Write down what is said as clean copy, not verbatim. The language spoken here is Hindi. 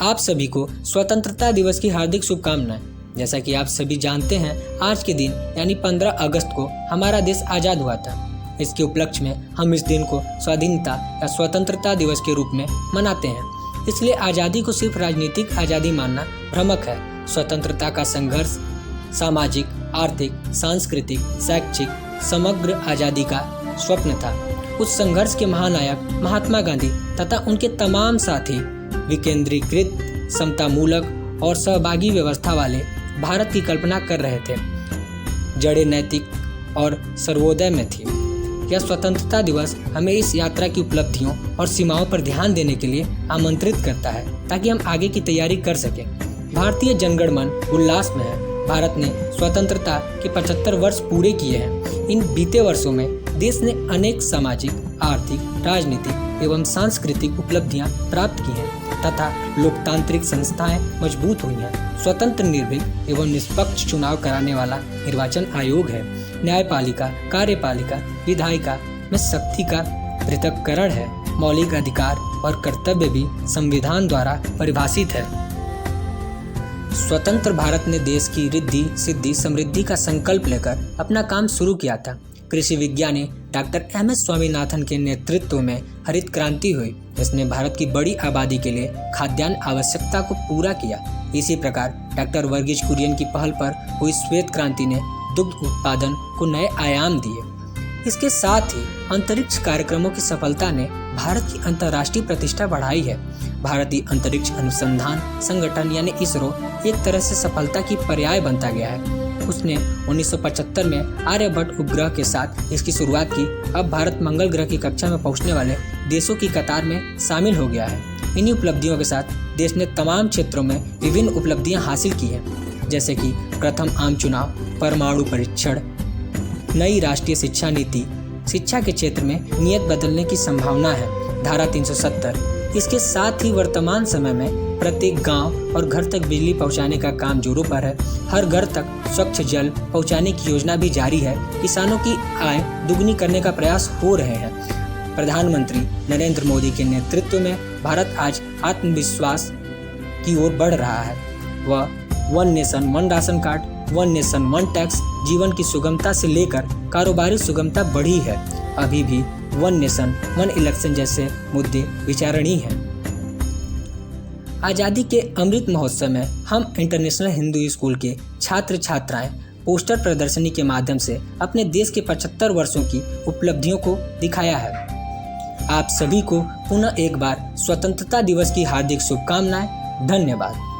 आप सभी को स्वतंत्रता दिवस की हार्दिक शुभकामनाएं। जैसा कि आप सभी जानते हैं, आज के दिन यानी 15 अगस्त को हमारा देश आज़ाद हुआ था। इसके उपलक्ष्य में हम इस दिन को स्वाधीनता या स्वतंत्रता दिवस के रूप में मनाते हैं। इसलिए आज़ादी को सिर्फ राजनीतिक आज़ादी मानना भ्रामक है। स्वतंत्रता का संघर्ष सामाजिक, आर्थिक, सांस्कृतिक, शैक्षिक समग्र आज़ादी का स्वप्न था। उस संघर्ष के महानायक महात्मा गांधी तथा उनके तमाम साथी विकेंद्रीकृत, समतामूलक और सहभागी व्यवस्था वाले भारत की कल्पना कर रहे थे। जड़ें नैतिक और सर्वोदय में थी। यह स्वतंत्रता दिवस हमें इस यात्रा की उपलब्धियों और सीमाओं पर ध्यान देने के लिए आमंत्रित करता है, ताकि हम आगे की तैयारी कर सकें। भारतीय जनगण मन उल्लास में है। भारत ने स्वतंत्रता के 75 वर्ष पूरे किए हैं। इन बीते वर्षों में देश ने अनेक सामाजिक, आर्थिक, राजनीतिक एवं सांस्कृतिक उपलब्धियां प्राप्त की हैं तथा लोकतांत्रिक संस्थाएं मजबूत हुई हैं। स्वतंत्र, निर्भीक एवं निष्पक्ष चुनाव कराने वाला निर्वाचन आयोग है। न्यायपालिका, कार्यपालिका, विधायिका में शक्ति का पृथक्करण है। मौलिक अधिकार और कर्तव्य भी संविधान द्वारा परिभाषित है। स्वतंत्र भारत ने देश की रिद्धि, सिद्धि, समृद्धि का संकल्प लेकर अपना काम शुरू किया था। कृषि विज्ञानी डॉक्टर MS स्वामीनाथन के नेतृत्व में हरित क्रांति हुई। इसने भारत की बड़ी आबादी के लिए खाद्यान्न आवश्यकता को पूरा किया। इसी प्रकार डॉक्टर वर्गीज कुरियन की पहल पर हुई श्वेत क्रांति ने दुग्ध उत्पादन को नए आयाम दिए। इसके साथ ही अंतरिक्ष कार्यक्रमों की सफलता ने भारत की अंतर्राष्ट्रीय प्रतिष्ठा बढ़ाई है। भारतीय अंतरिक्ष अनुसंधान संगठन यानी इसरो एक तरह से सफलता की पर्याय बनता गया है। उसने 1975 में आर्यभट्ट उपग्रह के साथ इसकी शुरुआत की। अब भारत मंगल ग्रह की कक्षा में पहुंचने वाले देशों की कतार में शामिल हो गया है। इन्हीं उपलब्धियों के साथ देश ने तमाम क्षेत्रों में विभिन्न उपलब्धियां हासिल की हैं, जैसे कि प्रथम आम चुनाव, परमाणु परीक्षण, नई राष्ट्रीय शिक्षा नीति, शिक्षा के क्षेत्र में नियत बदलने की संभावना है, धारा 370। इसके साथ ही वर्तमान समय में प्रत्येक गांव और घर तक बिजली पहुंचाने का काम जोरों पर है। हर घर तक स्वच्छ जल पहुंचाने की योजना भी जारी है। किसानों की आय दुगनी करने का प्रयास हो रहे हैं। प्रधानमंत्री नरेंद्र मोदी के नेतृत्व में भारत आज आत्मविश्वास की ओर बढ़ रहा है। वह 1 nation 1 ration card, 1 nation 1 tax, जीवन की सुगमता से लेकर कारोबारी सुगमता बढ़ी है। अभी भी 1 नेशन 1 इलेक्शन जैसे मुद्दे विचारणीय हैं। आज़ादी के अमृत महोत्सव में हम इंटरनेशनल हिंदू स्कूल के छात्र छात्राएं पोस्टर प्रदर्शनी के माध्यम से अपने देश के 75 वर्षों की उपलब्धियों को दिखाया है। आप सभी को पुनः एक बार स्वतंत्रता दिवस की हार्दिक शुभकामनाएं। धन्यवाद।